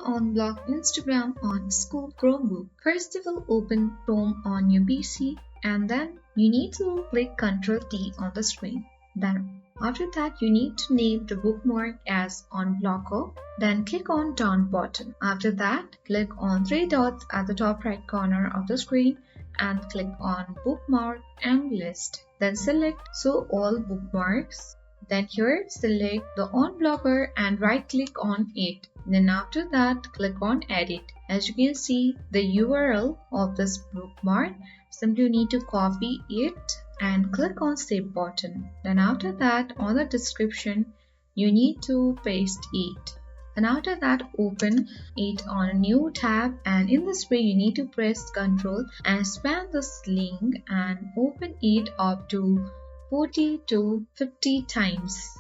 unblock Instagram on school Chromebook, first you will open Chrome on your PC and then you need to click Ctrl T on the screen. Then after that you need to name the bookmark as Unblocker. Then click on Down button. After that click on three dots at the top right corner of the screen and click on Bookmark and List. Then select Show All Bookmarks. Then here select the Unblocker and right click on it. Then after that click on Edit. As you can see the URL of this bookmark, simply you need to copy it and click on Save button. Then after that on the description you need to paste it. And after that open it on a new tab, and in this way you need to press Ctrl and span this link and open it up to 40 to 50 times.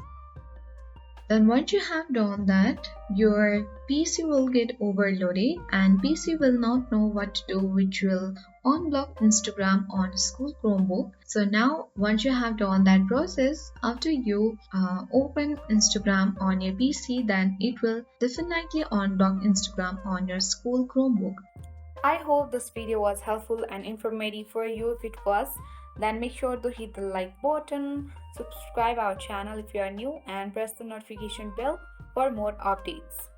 Then once you have done that, your PC will get overloaded and PC will not know what to do, which will unblock Instagram on school Chromebook. So now once you have done that process, after you open Instagram on your PC, then it will definitely unblock Instagram on your school Chromebook. I hope this video was helpful and informative for you. If it was, then make sure to hit the like button, subscribe our channel if you are new, and press the notification bell for more updates.